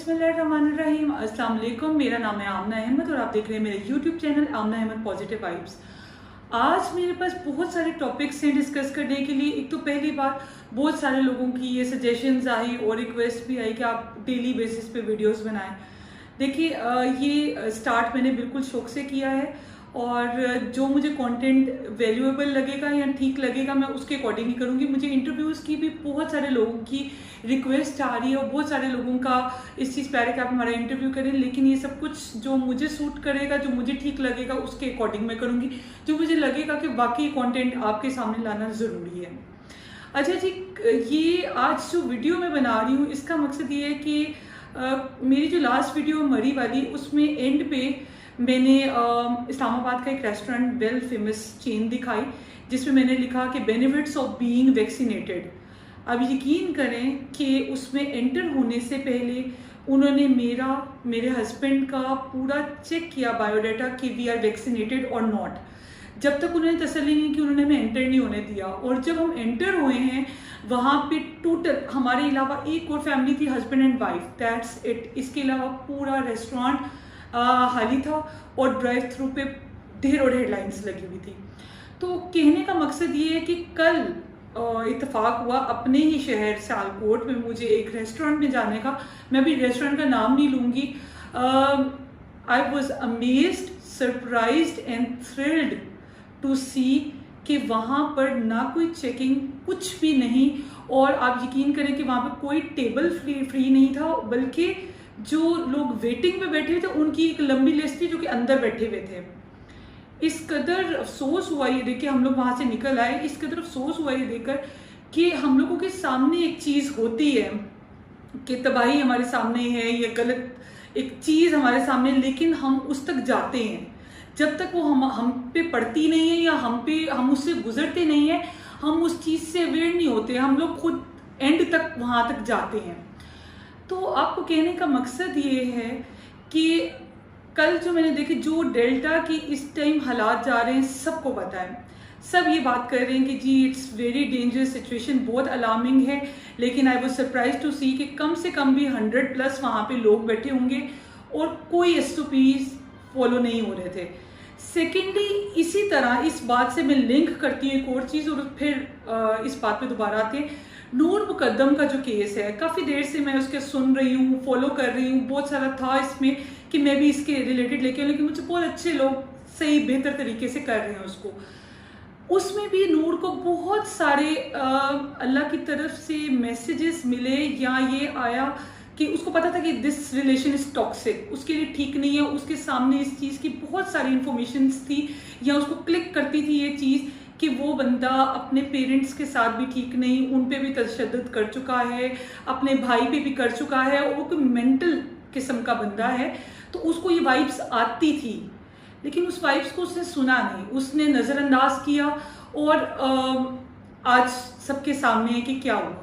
बिस्मिल्लाहिर्रहमानिर्रहीम। अस्सलाम वालेकुम। मेरा नाम है आमना अहमद और आप देख रहे हैं मेरे यूट्यूब चैनल आमना अहमद पॉजिटिव वाइब्स। आज मेरे पास बहुत सारे टॉपिक्स हैं डिस्कस करने के लिए। एक तो पहली बात, बहुत सारे लोगों की ये सजेशंस आई और रिक्वेस्ट भी आई कि आप डेली बेसिस पे वीडियोस बनाएं। देखिए, ये स्टार्ट मैंने बिल्कुल शौक से किया है और जो मुझे कंटेंट वैल्यूएबल लगेगा या ठीक लगेगा मैं उसके अकॉर्डिंग ही करूँगी। मुझे इंटरव्यूज़ की भी बहुत सारे लोगों की रिक्वेस्ट आ रही है और बहुत सारे लोगों का इस चीज़ पे आ रहा है कि आप हमारा इंटरव्यू करें, लेकिन ये सब कुछ जो मुझे सूट करेगा, जो मुझे ठीक लगेगा उसके अकॉर्डिंग मैं करूँगी, जो मुझे लगेगा कि बाकी कंटेंट आपके सामने लाना ज़रूरी है। अच्छा जी, ये आज जो वीडियो मैं बना रही हूँ इसका मकसद ये है कि मेरी जो लास्ट वीडियो मरी वाली, उसमें एंड पे मैंने इस्लामाबाद का एक रेस्टोरेंट वेल फेमस चेन दिखाई जिसमें मैंने लिखा कि बेनिफिट्स ऑफ बीइंग वैक्सीनेटेड। अब यकीन करें कि उसमें एंटर होने से पहले उन्होंने मेरे हस्बैंड का पूरा चेक किया बायोडाटा कि वी आर वैक्सीनेटेड और नॉट। जब तक उन्होंने तसल्ली नहीं की उन्होंने हमें एंटर नहीं होने दिया। और जब हम एंटर हुए हैं वहाँ पे टोटल हमारे अलावा एक और फैमिली थी, husband and wife, that's it. इसके अलावा पूरा रेस्टोरेंट खाली था और ड्राइव थ्रू पे ढेर और हेडलाइंस लगी हुई थी। तो कहने का मकसद ये है कि कल इत्तेफाक हुआ अपने ही शहर सियालकोट में मुझे एक रेस्टोरेंट में जाने का। मैं अभी रेस्टोरेंट का नाम नहीं लूँगी। I was amazed, surprised and thrilled to see कि वहाँ पर ना कोई चेकिंग, कुछ भी नहीं। और आप यकीन करें कि वहाँ पर कोई टेबल फ्री नहीं था, बल्कि जो लोग वेटिंग पे बैठे हुए थे उनकी एक लंबी लिस्ट थी जो कि अंदर बैठे हुए थे। इस कदर अफसोस हुआ ये देख के, हम लोग वहाँ से निकल आए, इस कदर अफसोस हुआ ये देखकर कि हम लोगों के सामने एक चीज़ होती है कि तबाही हमारे सामने है, ये गलत एक चीज़ हमारे सामने, लेकिन हम उस तक जाते हैं। जब तक वो हम पे पड़ती नहीं है या हम उससे गुजरते नहीं है, हम उस चीज़ से अवेयर नहीं होते। हम लोग खुद एंड तक वहाँ तक जाते हैं। तो आपको कहने का मकसद ये है कि कल जो मैंने देखी, जो डेल्टा की इस टाइम हालात जा रहे हैं, सबको पता है, सब ये बात कर रहे हैं कि जी इट्स वेरी डेंजरस सिचुएशन, बहुत अलार्मिंग है। लेकिन I was surprise to see कि कम से कम भी 100+ वहाँ पे लोग बैठे होंगे और कोई SOPs फॉलो नहीं हो रहे थे। सेकेंडली, इसी तरह इस बात से मैं लिंक करती हूँ एक और चीज़ और फिर इस बात पे दोबारा आते हैं। नूर मुकद्दम का जो केस है, काफ़ी देर से मैं उसके सुन रही हूँ, फॉलो कर रही हूँ, बहुत सारा था इसमें कि मैं भी इसके रिलेटेड लेके आऊँ, लेकिन मुझे बहुत अच्छे लोग सही बेहतर तरीके से कर रहे हैं उसको। उसमें भी नूर को बहुत सारे अल्लाह की तरफ से मैसेजेस मिले या ये आया कि उसको पता था कि दिस रिलेशन इज टॉक्सिक, उसके लिए ठीक नहीं है। उसके सामने इस चीज़ की बहुत सारी इंफॉर्मेशंस थी या उसको क्लिक करती थी ये चीज़ कि वो बंदा अपने पेरेंट्स के साथ भी ठीक नहीं, उन पे भी तशद्दुद कर चुका है, अपने भाई पे भी कर चुका है और वो कोई मेंटल किस्म का बंदा है। तो उसको ये वाइब्स आती थी, लेकिन उस वाइब्स को उसने सुना नहीं, उसने नज़रअंदाज किया और आज सबके सामने है कि क्या हुआ।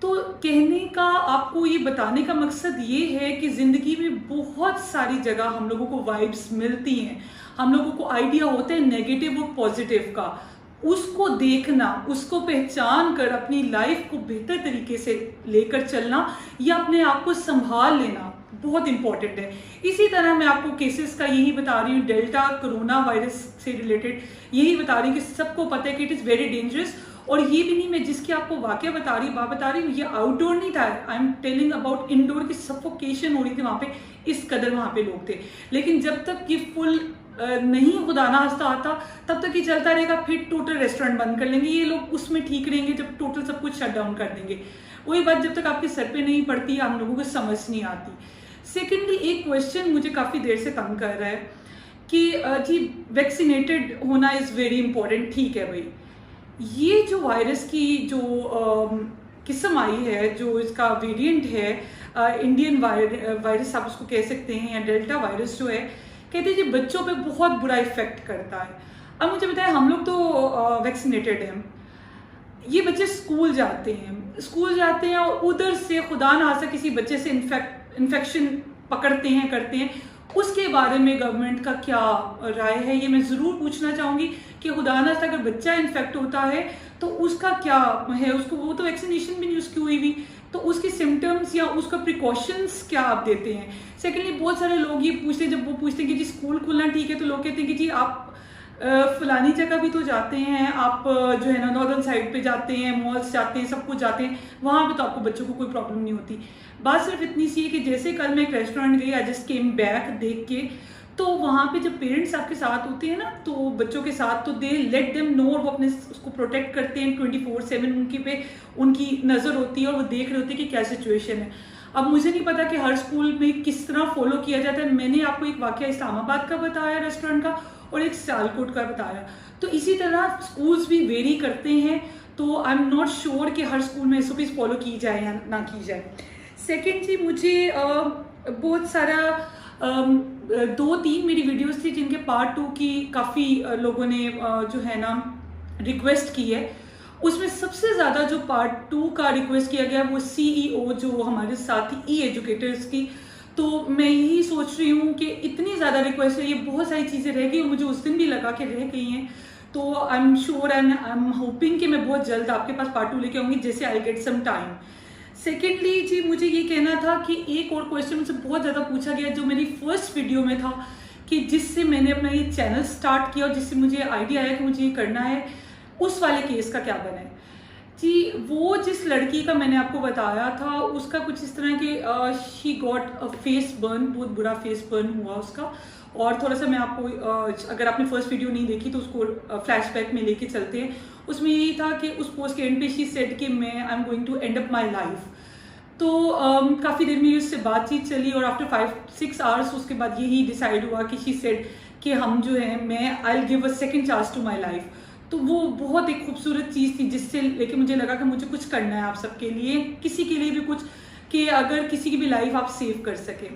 तो कहने का, आपको ये बताने का मकसद ये है कि ज़िंदगी में बहुत सारी जगह हम लोगों को वाइब्स मिलती हैं, हम लोगों को आइडिया होते हैं नेगेटिव और पॉजिटिव का। उसको देखना, उसको पहचान कर अपनी लाइफ को बेहतर तरीके से लेकर चलना या अपने आप को संभाल लेना बहुत इंपॉर्टेंट है। इसी तरह मैं आपको केसेस का यही बता रही हूँ, डेल्टा कोरोना वायरस से रिलेटेड यही बता रही हूँ कि सबको पता है कि इट इज़ वेरी डेंजरस। और ये भी नहीं, मैं जिसकी आपको वाकया बता रही हूँ, ये आउटडोर नहीं था, I am telling about indoor की सफोकेशन हो रही थी वहाँ पे, इस कदर वहाँ पे लोग थे। लेकिन जब तक ये फुल नहीं खुदा ना हंसता आता तब तक ये चलता रहेगा, फिर टोटल रेस्टोरेंट बंद कर लेंगे ये लोग, उसमें ठीक रहेंगे जब टोटल सब कुछ शट डाउन कर देंगे। वही बात जब तक आपके सर पे नहीं पड़ती हम लोगों को समझ नहीं आती। सेकेंडली, एक क्वेश्चन मुझे काफ़ी देर से तंग कर रहा है कि जी वैक्सीनेटेड होना इज़ वेरी इंपॉर्टेंट। ठीक है भाई, ये जो वायरस की जो किस्म आई है, जो इसका वेरिएंट है, इंडियन वायरस आप उसको कह सकते हैं, या डेल्टा वायरस जो है, कहते हैं जी बच्चों पे बहुत बुरा इफेक्ट करता है। अब मुझे बताएं, हम लोग तो वैक्सीनेटेड हैं, ये बच्चे स्कूल जाते हैं और उधर से खुदा ना खास्ता किसी बच्चे से इन्फेक्शन पकड़ते हैं, करते हैं। उसके बारे में गवर्नमेंट का क्या राय है, ये मैं ज़रूर पूछना चाहूँगी कि खुदा ना अगर बच्चा इन्फेक्ट होता है तो उसका क्या है, उसको वो तो वैक्सीनेशन भी नहीं उसकी हुई, तो उसके सिम्टम्स या उसका प्रिकॉशंस क्या आप देते हैं। सेकेंडली बहुत सारे लोग ये पूछते हैं, जब वो पूछते हैं कि जी स्कूल खुलना ठीक है, तो लोग कहते हैं कि जी आप फलानी जगह भी तो जाते हैं, आप जो है ना नॉर्दर्न साइड पे जाते हैं, मॉल्स जाते हैं, सब कुछ जाते हैं, वहाँ पे तो आपको बच्चों को कोई प्रॉब्लम नहीं होती। बात सिर्फ इतनी सी है कि जैसे कल मैं एक रेस्टोरेंट गई, आई जस्ट केम बैक देख के, तो वहाँ पे जब पेरेंट्स आपके साथ होते हैं ना, तो बच्चों के साथ, तो दे लेट देम नो, वो अपने उसको प्रोटेक्ट करते हैं 24/7, उनकी पे उनकी नज़र होती है और वो देख रहे होते हैं कि क्या सिचुएशन है। अब मुझे नहीं पता कि हर स्कूल में किस तरह फॉलो किया जाता है। मैंने आपको एक वाकया इस्लामाबाद का बताया रेस्टोरेंट का, और एक सियालकोट का बताया, तो इसी तरह स्कूल्स भी वेरी करते हैं। तो आई एम नॉट श्योर कि हर स्कूल में SOPs फॉलो की जाए या ना की जाए। सेकेंड जी, मुझे बहुत सारा 2-3 मेरी वीडियोस थी जिनके पार्ट 2 की काफ़ी लोगों ने जो है ना रिक्वेस्ट की है। उसमें सबसे ज़्यादा जो पार्ट 2 का रिक्वेस्ट किया गया वो CEO जो हमारे साथ थी एजुकेटर्स की। तो मैं यही सोच रही हूँ कि इतनी ज़्यादा रिक्वेस्ट है, ये बहुत सारी चीज़ें रह गई और मुझे उस दिन भी लगा कि रह गई हैं। तो I am sure and I am hoping कि मैं बहुत जल्द आपके पास पार्ट 2 लेके आऊँगी, जैसे I get some time. Secondly जी, मुझे ये कहना था कि एक और क्वेश्चन मुझसे बहुत ज़्यादा पूछा गया जो मेरी फर्स्ट वीडियो में था, कि जिससे मैंने अपना ये चैनल स्टार्ट किया और जिससे मुझे आइडिया आया कि मुझे ये करना है, उस वाले केस का क्या बना है जी। वो जिस लड़की का मैंने आपको बताया था, उसका कुछ इस तरह के she got a face burn, बहुत बुरा फेस बर्न हुआ उसका। और थोड़ा सा मैं आपको अगर आपने फर्स्ट वीडियो नहीं देखी तो उसको फ्लैशबैक में लेके चलते हैं। उसमें यही था कि उस पोस्ट के एंड पे शी सेड कि मैं I am going to end up my life. तो काफ़ी देर में उससे बातचीत चली और आफ्टर 5-6 आवर्स उसके बाद यही डिसाइड हुआ कि शी सेड कि हम जो है मैं I will give a second chance to my life. तो वो बहुत एक खूबसूरत चीज़ थी जिससे लेके मुझे लगा कि मुझे कुछ करना है आप सबके लिए, किसी के लिए भी कुछ, कि अगर किसी की भी लाइफ आप सेव कर सकें।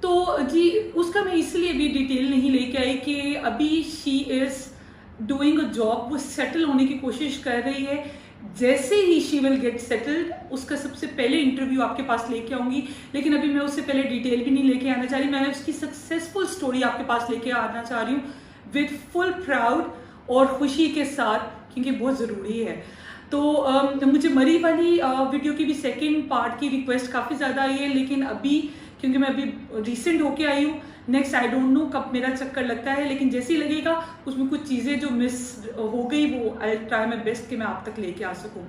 तो जी उसका मैं इसलिए भी डिटेल नहीं लेके आई कि अभी she is doing a job, वो सेटल होने की कोशिश कर रही है। जैसे ही शी विल गेट सेटल्ड, उसका सबसे पहले इंटरव्यू आपके पास लेके आऊँगी। लेकिन अभी मैं उससे पहले डिटेल भी नहीं लेके आना चाह रही, मैं उसकी सक्सेसफुल स्टोरी आपके पास लेके आना चाह रही हूँ विद फुल प्राउड और खुशी के साथ, क्योंकि बहुत ज़रूरी है। तो मुझे मरी वाली वीडियो की भी सेकेंड पार्ट की रिक्वेस्ट काफ़ी ज़्यादा आई है, लेकिन अभी क्योंकि मैं अभी रिसेंट होके आई हूँ, नेक्स्ट आई डोंट नो कब मेरा चक्कर लगता है, लेकिन जैसे ही लगेगा उसमें कुछ चीज़ें जो मिस हो गई वो आई ट्राई माई बेस्ट कि मैं आप तक लेके आ सकूँ।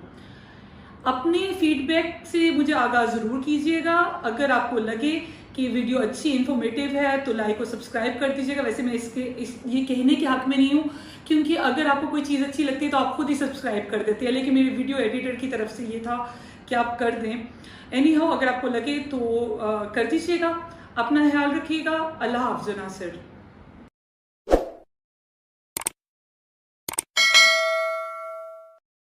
अपने फीडबैक से मुझे आगाह ज़रूर कीजिएगा। अगर आपको लगे कि वीडियो अच्छी इन्फॉर्मेटिव है तो लाइक और सब्सक्राइब कर दीजिएगा। वैसे मैं ये कहने के हक में नहीं हूँ, क्योंकि अगर आपको कोई चीज़ अच्छी लगती है तो आप खुद ही सब्सक्राइब कर देते हैं, लेकिन मेरे वीडियो एडिटर की तरफ से ये था कि आप कर दें। एनी हाउ, अगर आपको लगे तो कर दीजिएगा। अपना ख्याल रखिएगा। अल्लाह हाफ़िज़ नासिर।